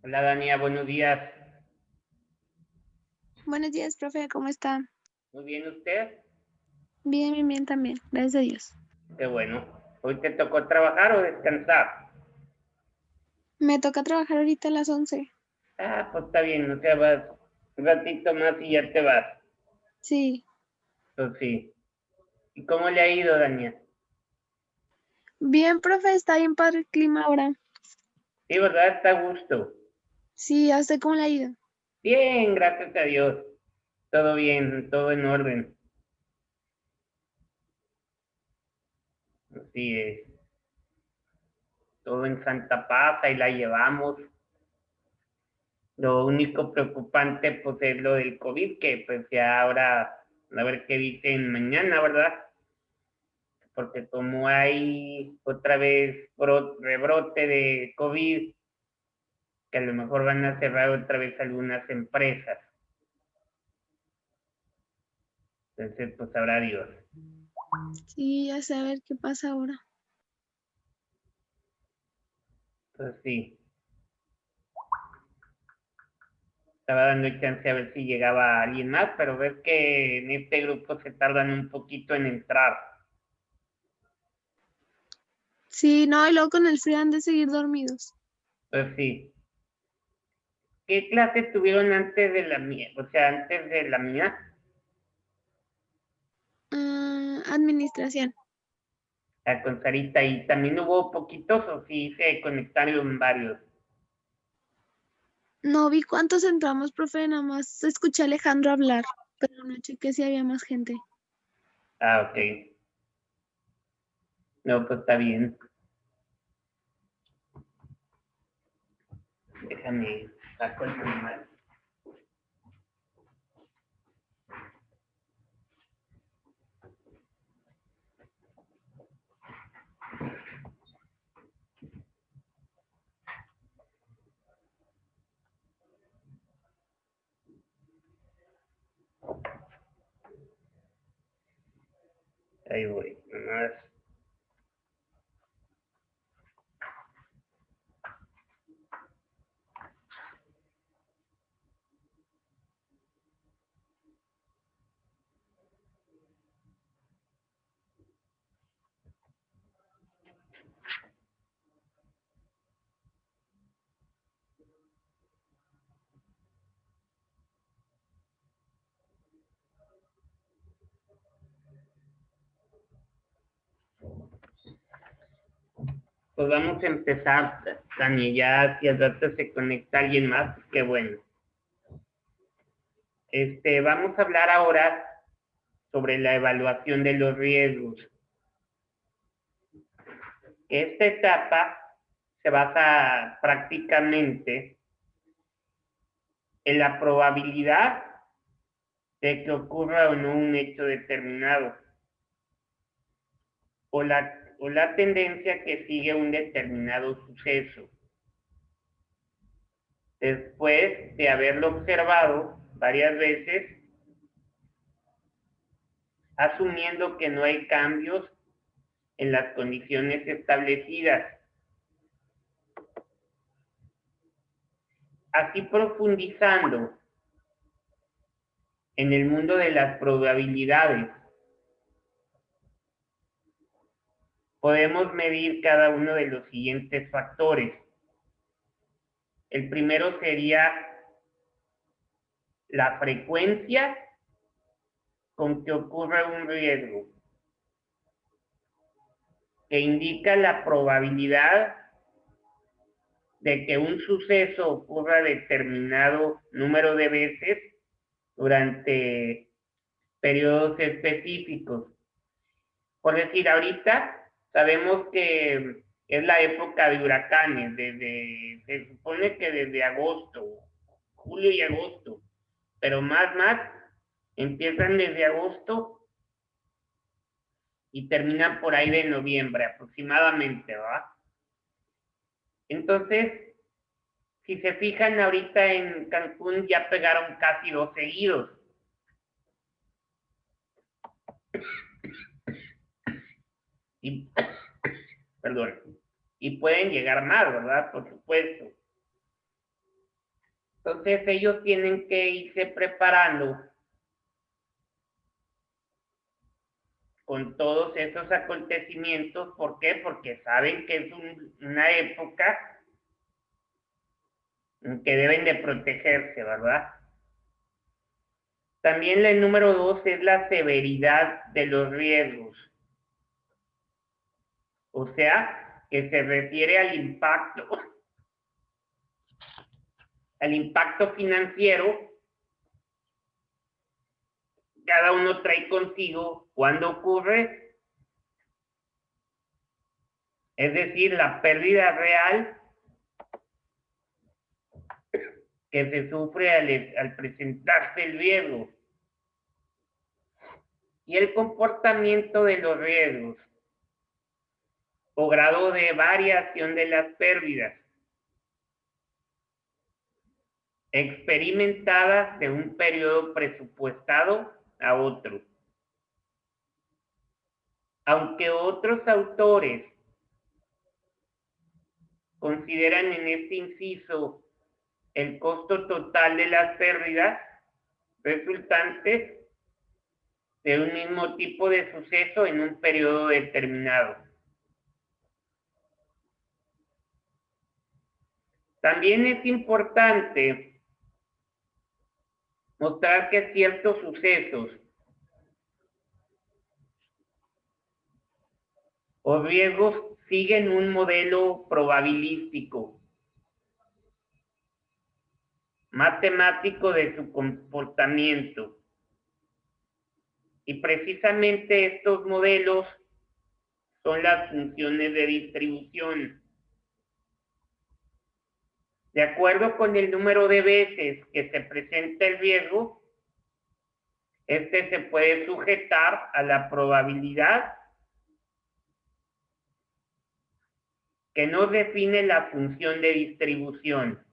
Hola, Dania, buenos días. Buenos días, profe, ¿cómo está? Muy bien, ¿usted? Bien, bien, bien también, gracias a Dios. Qué bueno. ¿Hoy te tocó trabajar o descansar? Me toca trabajar ahorita a las 11. Ah, pues está bien, no te vas un ratito más y ya te vas. Sí. Pues sí. ¿Y cómo le ha ido, Dania? Bien, profe, está bien padre el clima ahora. Sí, ¿verdad? Está a gusto. Sí, ¿a usted cómo le ha ido? Bien, gracias a Dios. Todo bien, todo en orden. Así es. Todo en santa paz, ahí la llevamos. Lo único preocupante, pues, es lo del COVID, que pues ya ahora, a ver qué dicen mañana, ¿verdad? Porque como hay otra vez rebrote de COVID, que a lo mejor van a cerrar otra vez algunas empresas. Entonces, pues sabrá Dios. Sí, ya sé a ver qué pasa ahora. Pues sí, estaba dando chance a ver si llegaba alguien más, pero ves que en este grupo se tardan un poquito en entrar. Sí, no, y luego con el frío han de seguir dormidos. Pues sí. ¿Qué clase tuvieron antes de la mía? O sea, antes de la mía. Administración. Con Sarita, y también hubo poquitos, o sí se conectaron varios. No vi cuántos entramos, profe, nada más escuché a Alejandro hablar, pero no chequé si había más gente. Ah, ok. No, pues está bien. Déjame saco el manual. Ahí voy, nomás. Pues vamos a empezar, Dani, ya si al rato se conecta alguien más, pues qué bueno. Vamos a hablar ahora sobre la evaluación de los riesgos. Esta etapa se basa prácticamente en la probabilidad de que ocurra o no un hecho determinado, o la tendencia que sigue un determinado suceso, después de haberlo observado varias veces, asumiendo que no hay cambios en las condiciones establecidas. Así, profundizando en el mundo de las probabilidades, podemos medir cada uno de los siguientes factores. El primero sería la frecuencia con que ocurre un riesgo, que indica la probabilidad de que un suceso ocurra determinado número de veces durante periodos específicos. Por decir, ahorita sabemos que es la época de huracanes, se supone que desde agosto, julio y agosto, pero más, empiezan desde agosto y terminan por ahí de noviembre aproximadamente, ¿verdad? Entonces, si se fijan, ahorita en Cancún ya pegaron casi 2 seguidos. Y, perdón, y pueden llegar más, ¿verdad? Por supuesto. Entonces ellos tienen que irse preparando con todos esos acontecimientos. ¿Por qué? Porque saben que es una época en que deben de protegerse, ¿verdad? También el número 2 es la severidad de los riesgos. O sea, que se refiere al impacto financiero. Cada uno trae consigo cuando ocurre, es decir, la pérdida real que se sufre al presentarse el riesgo, y el comportamiento de los riesgos o grado de variación de las pérdidas experimentadas de un periodo presupuestado a otro. Aunque otros autores consideran en este inciso el costo total de las pérdidas resultantes de un mismo tipo de suceso en un periodo determinado. También es importante mostrar que ciertos sucesos o riesgos siguen un modelo probabilístico, matemático de su comportamiento. Y precisamente estos modelos son las funciones de distribución. De acuerdo con el número de veces que se presenta el riesgo, este se puede sujetar a la probabilidad que nos define la función de distribución.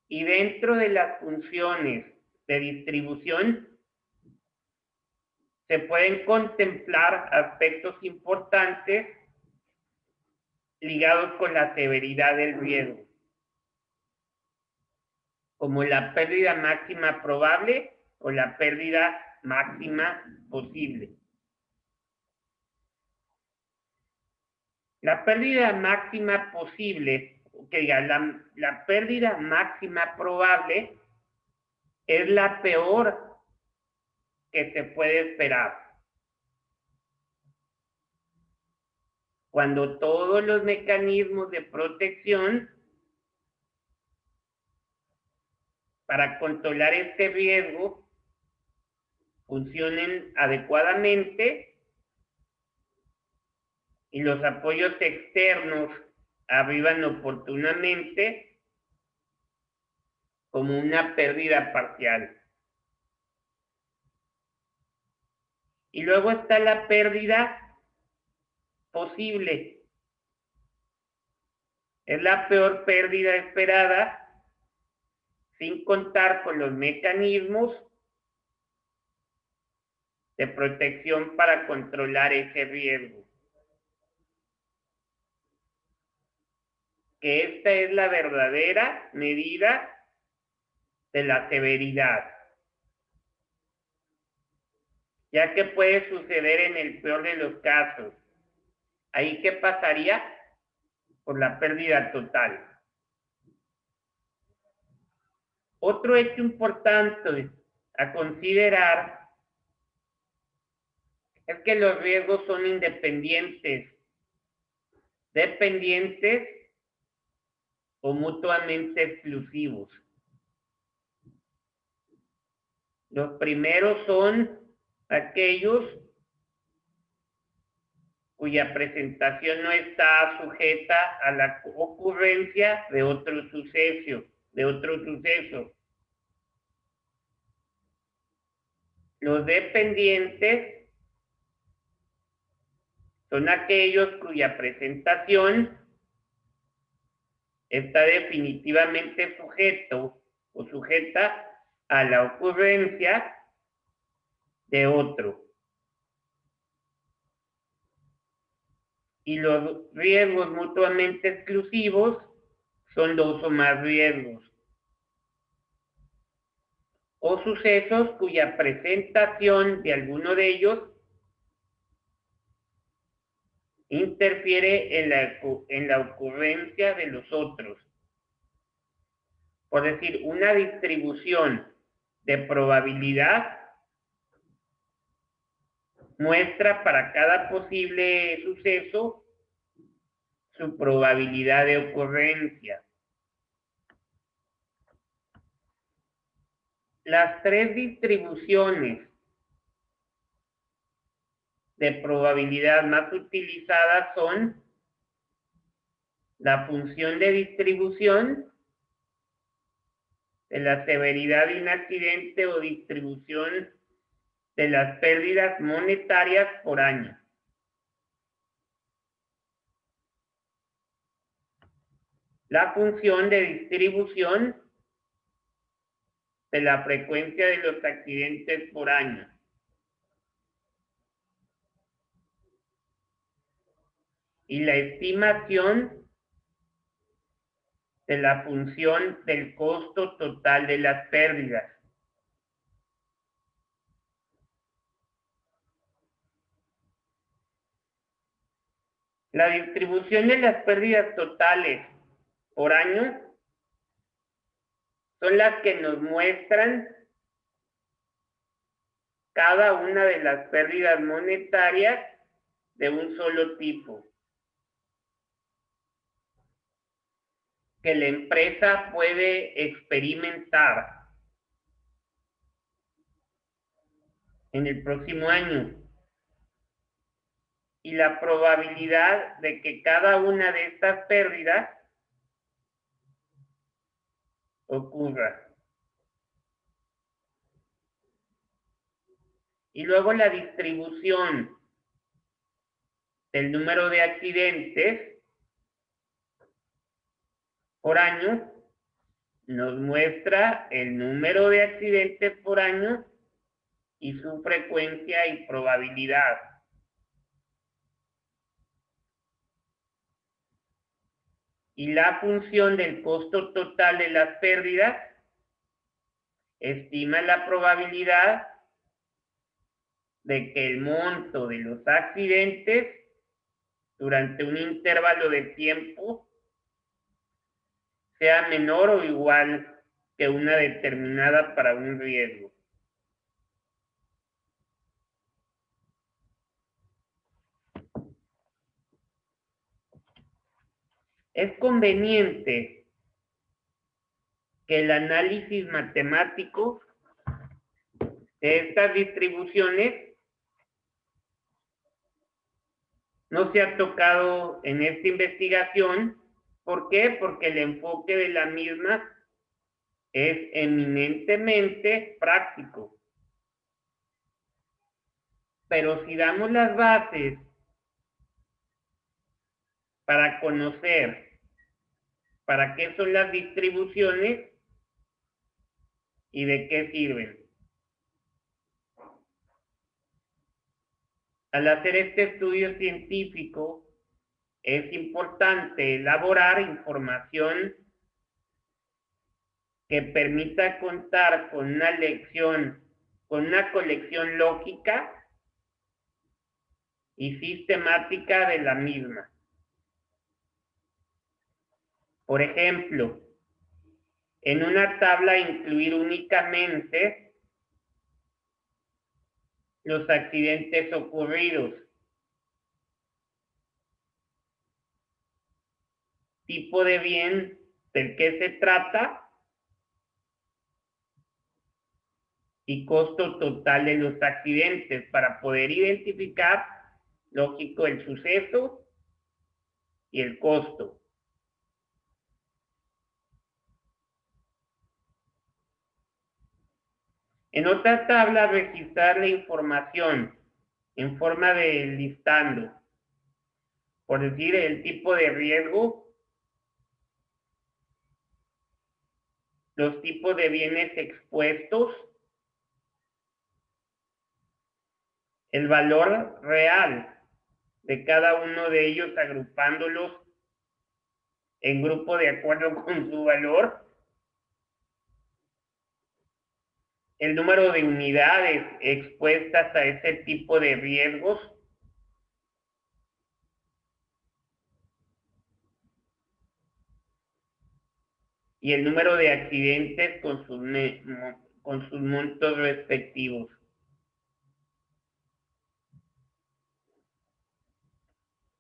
Y dentro de las funciones de distribución se pueden contemplar aspectos importantes ligados con la severidad del riesgo, como la pérdida máxima probable o la pérdida máxima posible. La pérdida máxima posible, la pérdida máxima probable es la peor que se puede esperar. Cuando todos los mecanismos de protección para controlar este riesgo funcionen adecuadamente y los apoyos externos arriban oportunamente como una pérdida parcial. Y luego está la pérdida posible. Es la peor pérdida esperada sin contar con los mecanismos de protección para controlar ese riesgo. Que esta es la verdadera medida de la severidad, ya que puede suceder en el peor de los casos. ¿Ahí qué pasaría? Por la pérdida total. Otro hecho importante a considerar es que los riesgos son independientes, dependientes o mutuamente exclusivos. Los primeros son aquellos cuya presentación no está sujeta a la ocurrencia de otro suceso. Los dependientes son aquellos cuya presentación está definitivamente sujeto o sujeta a la ocurrencia de otro. Y los riesgos mutuamente exclusivos son dos o más riesgos o sucesos cuya presentación de alguno de ellos interfiere en la ocurrencia de los otros. Por decir, una distribución de probabilidad muestra para cada posible suceso su probabilidad de ocurrencia. Las tres distribuciones de probabilidad más utilizadas son la función de distribución de la severidad de un accidente o distribución de las pérdidas monetarias por año. La función de distribución de la frecuencia de los accidentes por año. Y la estimación de la función del costo total de las pérdidas. La distribución de las pérdidas totales por año son las que nos muestran cada una de las pérdidas monetarias de un solo tipo que la empresa puede experimentar en el próximo año y la probabilidad de que cada una de estas pérdidas ocurra. Y luego la distribución del número de accidentes por año nos muestra el número de accidentes por año y su frecuencia y probabilidad. Y la función del costo total de las pérdidas estima la probabilidad de que el monto de los accidentes durante un intervalo de tiempo sea menor o igual que una determinada para un riesgo. Es conveniente que el análisis matemático de estas distribuciones no se ha tocado en esta investigación. ¿Por qué? Porque el enfoque de la misma es eminentemente práctico. Pero si damos las bases para conocer para qué son las distribuciones y de qué sirven. Al hacer este estudio científico, es importante elaborar información que permita contar con una colección lógica y sistemática de la misma. Por ejemplo, en una tabla incluir únicamente los accidentes ocurridos, tipo de bien del que se trata y costo total de los accidentes para poder identificar, lógico, el suceso y el costo. En otra tabla, registrar la información en forma de listando, por decir, el tipo de riesgo, los tipos de bienes expuestos, el valor real de cada uno de ellos, agrupándolos en grupo de acuerdo con su valor, el número de unidades expuestas a ese tipo de riesgos, y el número de accidentes con sus montos respectivos.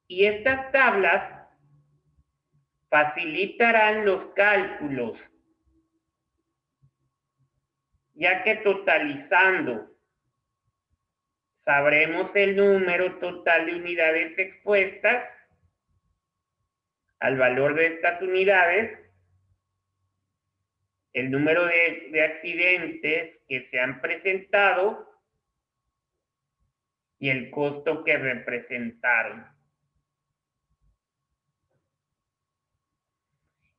Y estas tablas facilitarán los cálculos, ya que totalizando sabremos el número total de unidades expuestas al valor de estas unidades, el número de accidentes que se han presentado y el costo que representaron.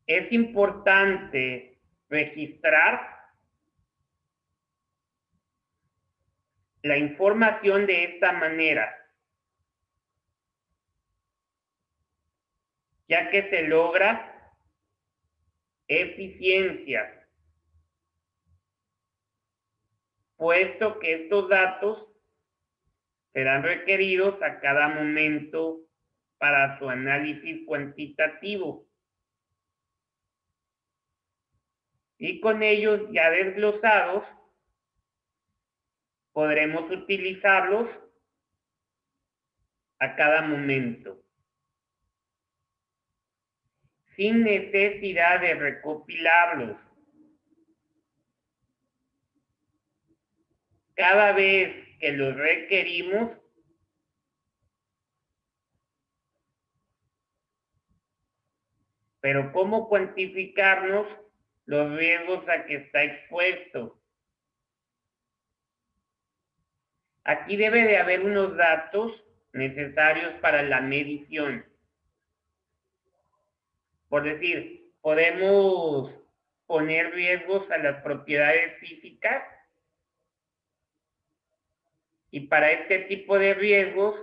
Es importante registrar la información de esta manera, ya que se logra eficiencia, puesto que estos datos serán requeridos a cada momento para su análisis cuantitativo. Y con ellos ya desglosados, podremos utilizarlos a cada momento, sin necesidad de recopilarlos. Cada vez que los requerimos, pero ¿cómo cuantificarnos los riesgos a que está expuesto? Aquí debe de haber unos datos necesarios para la medición. Por decir, podemos poner riesgos a las propiedades físicas. Y para este tipo de riesgos,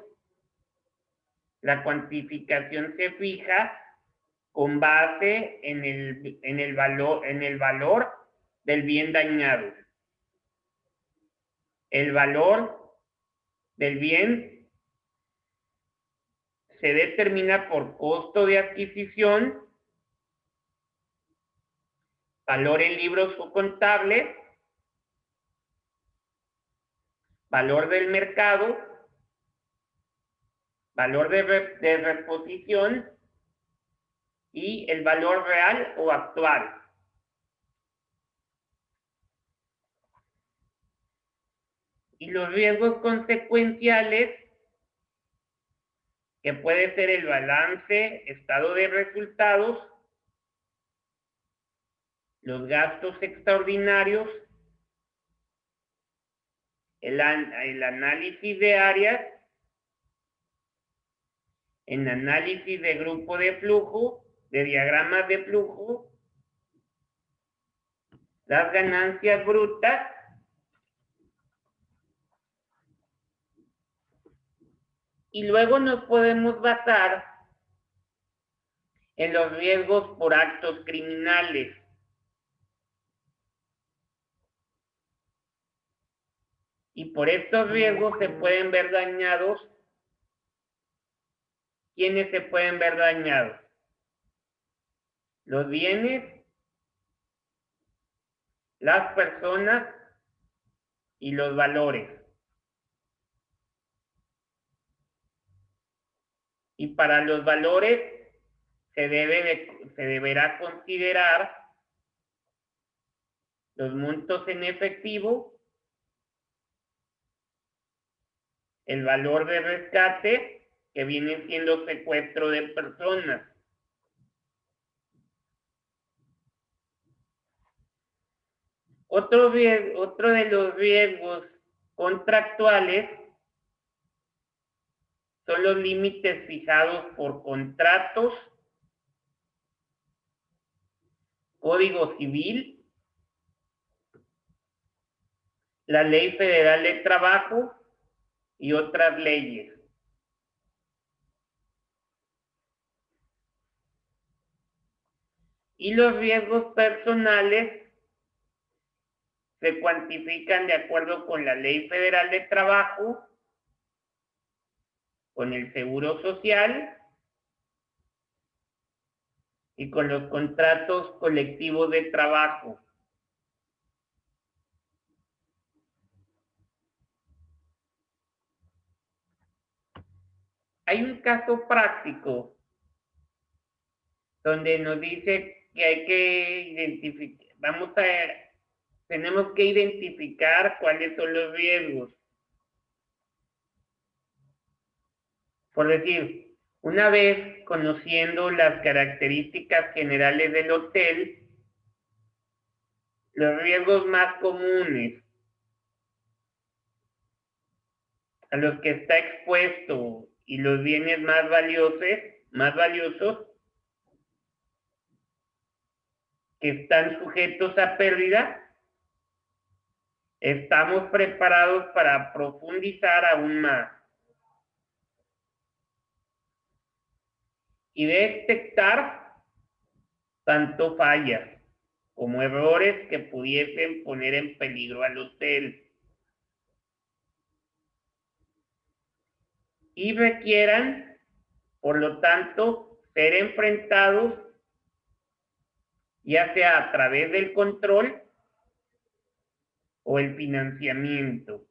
la cuantificación se fija con base en el valor del bien dañado. El valor del bien se determina por costo de adquisición, valor en libros contables, valor del mercado, valor de reposición y el valor real o actual. Y los riesgos consecuenciales, que puede ser el balance, estado de resultados, los gastos extraordinarios, el análisis de áreas, el análisis de grupo de flujo, de diagramas de flujo, las ganancias brutas y luego nos podemos basar en los riesgos por actos criminales. Y por estos riesgos se pueden ver dañados. ¿Quiénes se pueden ver dañados? Los bienes, las personas y los valores. Y para los valores se deberá considerar los montos en efectivo, el valor de rescate, que viene siendo secuestro de personas. Otro de los riesgos contractuales son los límites fijados por contratos, Código Civil, la Ley Federal de Trabajo y otras leyes. Y los riesgos personales se cuantifican de acuerdo con la Ley Federal de Trabajo, con el Seguro Social y con los contratos colectivos de trabajo. Hay un caso práctico donde nos dice que hay que identificar, tenemos que identificar cuáles son los riesgos. Por decir, una vez conociendo las características generales del hotel, los riesgos más comunes a los que está expuesto y los bienes más valiosos que están sujetos a pérdida, estamos preparados para profundizar aún más y detectar tanto fallas como errores que pudiesen poner en peligro al hotel y requieran, por lo tanto, ser enfrentados ya sea a través del control o el financiamiento.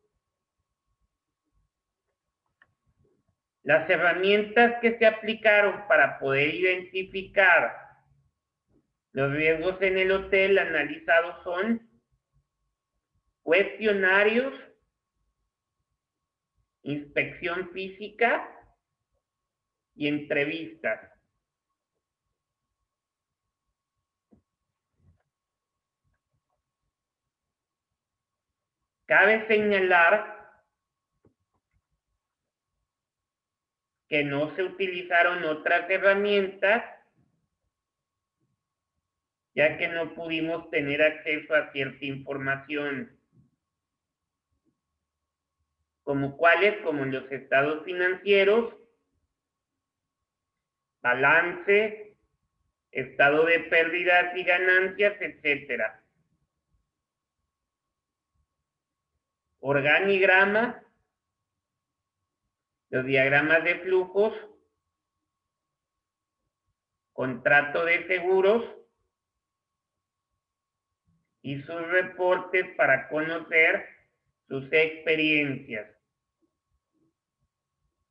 Las herramientas que se aplicaron para poder identificar los riesgos en el hotel analizados son cuestionarios, inspección física y entrevistas. Cabe señalar que no se utilizaron otras herramientas, ya que no pudimos tener acceso a cierta información. como cuáles, como los estados financieros, balance, estado de pérdidas y ganancias, etcétera. Organigrama, los diagramas de flujos, contrato de seguros y sus reportes para conocer sus experiencias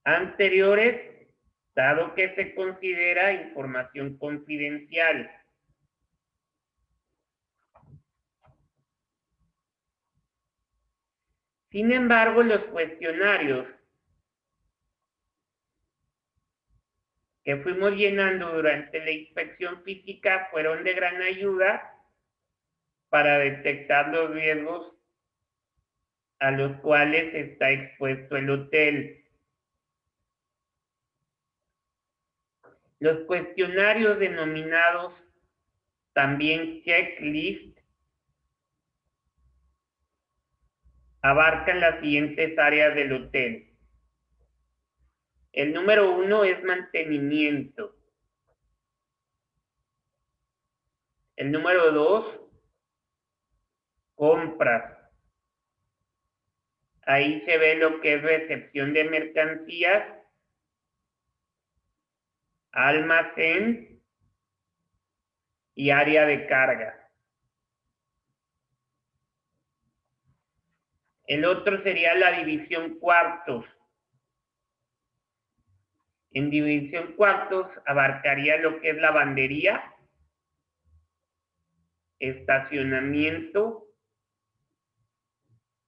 anteriores, dado que se considera información confidencial. Sin embargo, los cuestionarios que fuimos llenando durante la inspección física fueron de gran ayuda para detectar los riesgos a los cuales está expuesto el hotel. Los cuestionarios denominados también checklist abarcan las siguientes áreas del hotel. El número 1 es mantenimiento. El número 2, compras. Ahí se ve lo que es recepción de mercancías, almacén y área de carga. El otro sería la división cuartos. En división cuartos abarcaría lo que es lavandería, estacionamiento,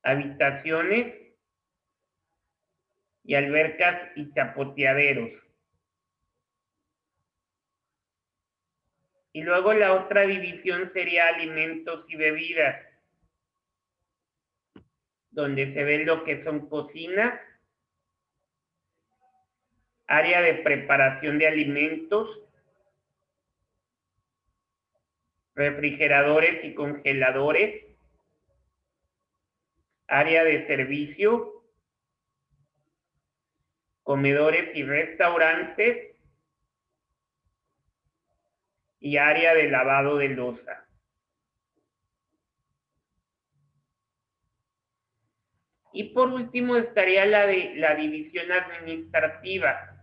habitaciones y albercas y chapoteaderos. Y luego la otra división sería alimentos y bebidas, donde se ve lo que son cocinas, área de preparación de alimentos, refrigeradores y congeladores, área de servicio, comedores y restaurantes y área de lavado de loza. Y por último estaría la división administrativa.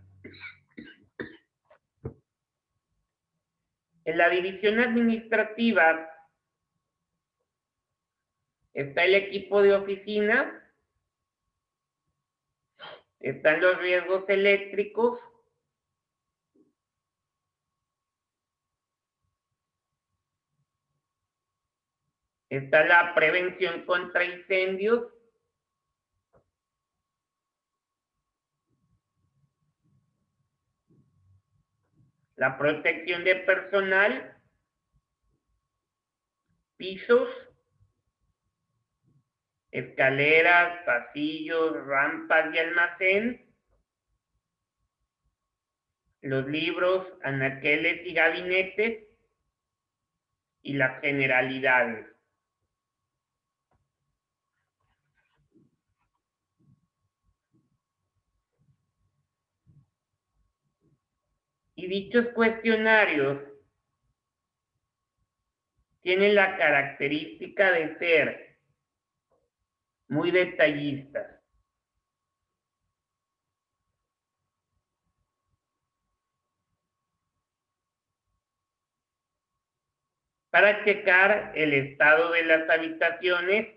En la división administrativa está el equipo de oficina, están los riesgos eléctricos, está la prevención contra incendios, la protección de personal, pisos, escaleras, pasillos, rampas y almacén, los libros, anaqueles y gabinetes y las generalidades. Y dichos cuestionarios tienen la característica de ser muy detallistas. Para checar el estado de las habitaciones,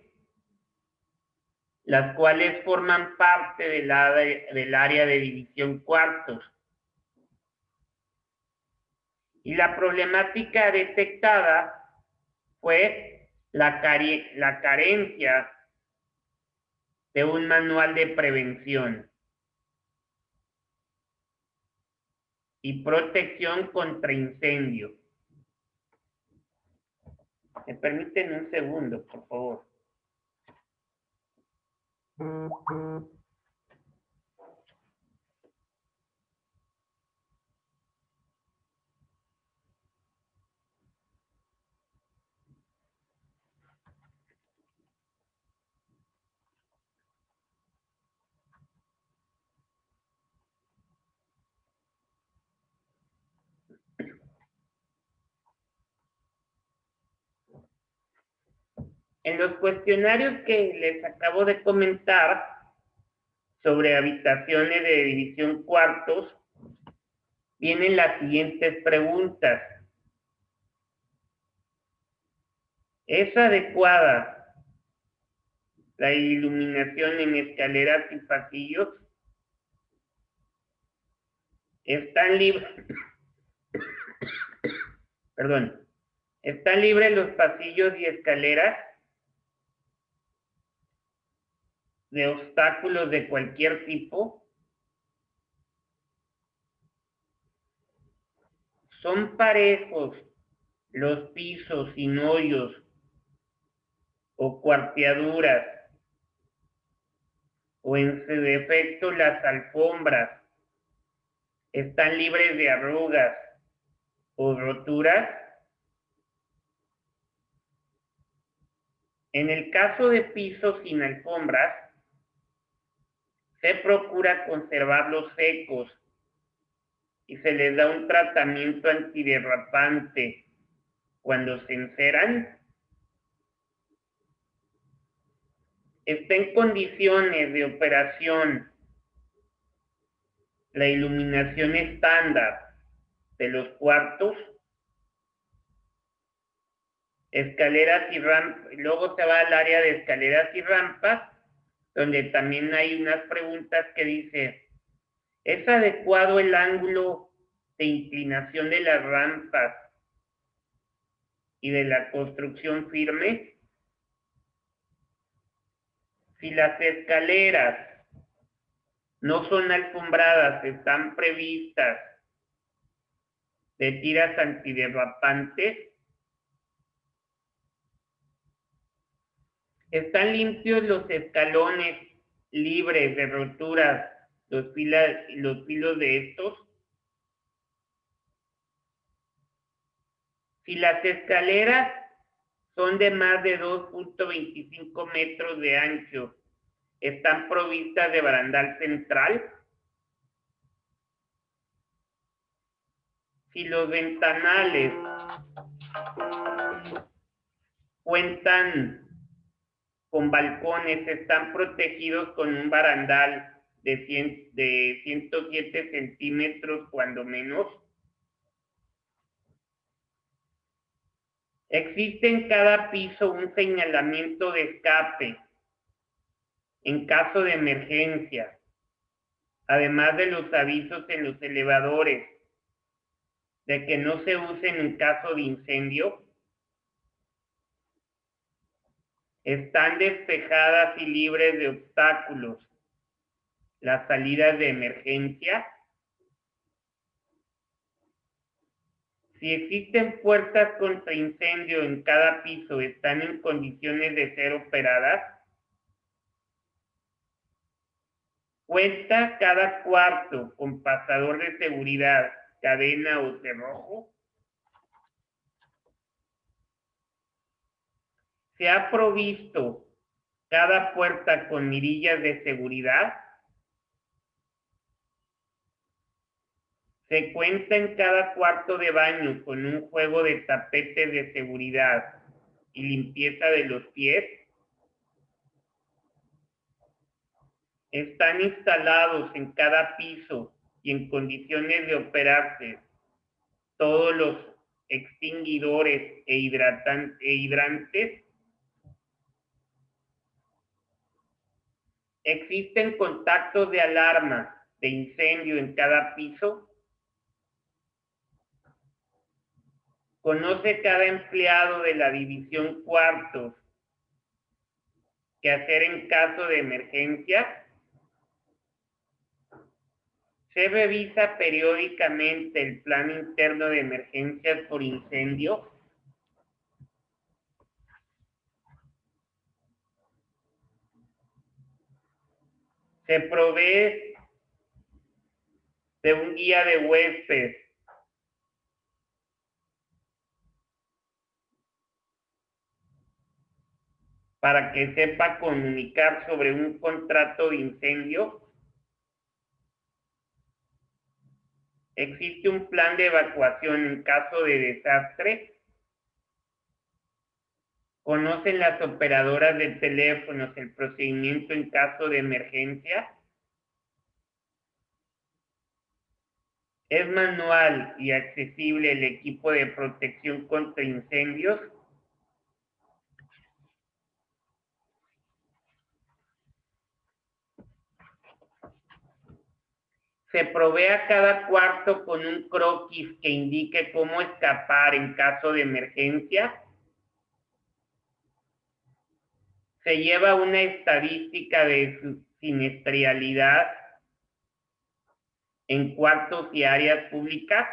las cuales forman parte del área de división cuartos. Y la problemática detectada fue la carencia de un manual de prevención y protección contra incendio. ¿Me permiten un segundo, por favor? En los cuestionarios que les acabo de comentar sobre habitaciones de división cuartos, vienen las siguientes preguntas. ¿Es adecuada la iluminación en escaleras y pasillos? ¿Están libres? Perdón. ¿Están libres los pasillos y escaleras de obstáculos de cualquier tipo? ¿Son parejos los pisos sin hoyos o cuarteaduras, o en su defecto las alfombras están libres de arrugas o roturas? En el caso de pisos sin alfombras, se procura conservarlos secos y se les da un tratamiento antiderrapante cuando se enceran. Está en condiciones de operación la iluminación estándar de los cuartos, escaleras y rampas. Luego se va al área de escaleras y rampas, donde también hay unas preguntas que dice: ¿es adecuado el ángulo de inclinación de las rampas y de la construcción firme? Si las escaleras no son alfombradas, están previstas de tiras antiderrapantes, están limpios los escalones libres de roturas, los filos de estos. Si las escaleras son de más de 2.25 metros de ancho, están provistas de barandal central. Si los ventanales cuentan con balcones, están protegidos con un barandal de 107 centímetros cuando menos. Existe en cada piso un señalamiento de escape en caso de emergencia, además de los avisos en los elevadores de que no se usen en caso de incendio. Están despejadas y libres de obstáculos las salidas de emergencia. Si existen puertas contra incendio en cada piso, ¿están en condiciones de ser operadas? ¿Cuenta cada cuarto con pasador de seguridad, cadena o cerrojo? ¿Se ha provisto cada puerta con mirillas de seguridad? ¿Se cuenta en cada cuarto de baño con un juego de tapetes de seguridad y limpieza de los pies? ¿Están instalados en cada piso y en condiciones de operarse todos los extinguidores e hidrantes? ¿Existen contactos de alarma de incendio en cada piso? ¿Conoce cada empleado de la división cuartos qué hacer en caso de emergencia? ¿Se revisa periódicamente el plan interno de emergencias por incendio? ¿Se provee de un guía de huésped para que sepa comunicar sobre un contrato de incendio? ¿Existe un plan de evacuación en caso de desastre? ¿Conocen las operadoras de teléfonos el procedimiento en caso de emergencia? ¿Es manual y accesible el equipo de protección contra incendios? ¿Se provee a cada cuarto con un croquis que indique cómo escapar en caso de emergencia? ¿Se lleva una estadística de siniestralidad en cuartos y áreas públicas?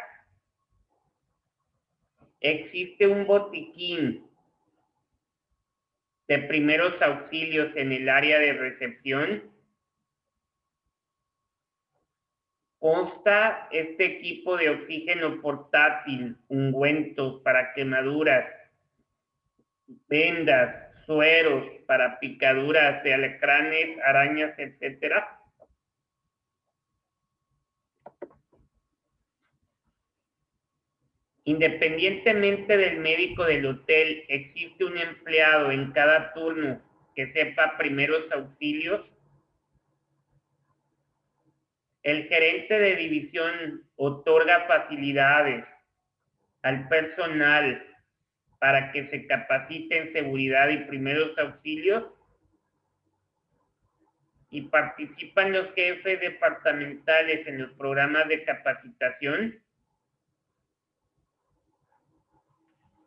¿Existe un botiquín de primeros auxilios en el área de recepción? ¿Consta este equipo de oxígeno portátil, ungüentos para quemaduras, vendas, sueros para picaduras de alacranes, arañas, etcétera? Independientemente del médico del hotel, ¿existe un empleado en cada turno que sepa primeros auxilios? El gerente de división otorga facilidades al personal para que se capacite en seguridad y primeros auxilios, y participan los jefes departamentales en los programas de capacitación.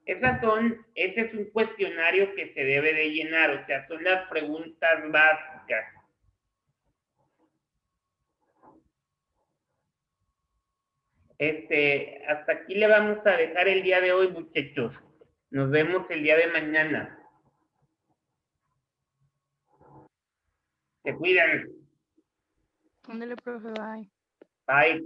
Ese es un cuestionario que se debe de llenar, o sea, son las preguntas básicas. Hasta aquí le vamos a dejar el día de hoy, muchachos. Nos vemos el día de mañana. Se cuidan. Ándale, profe, bye. Bye.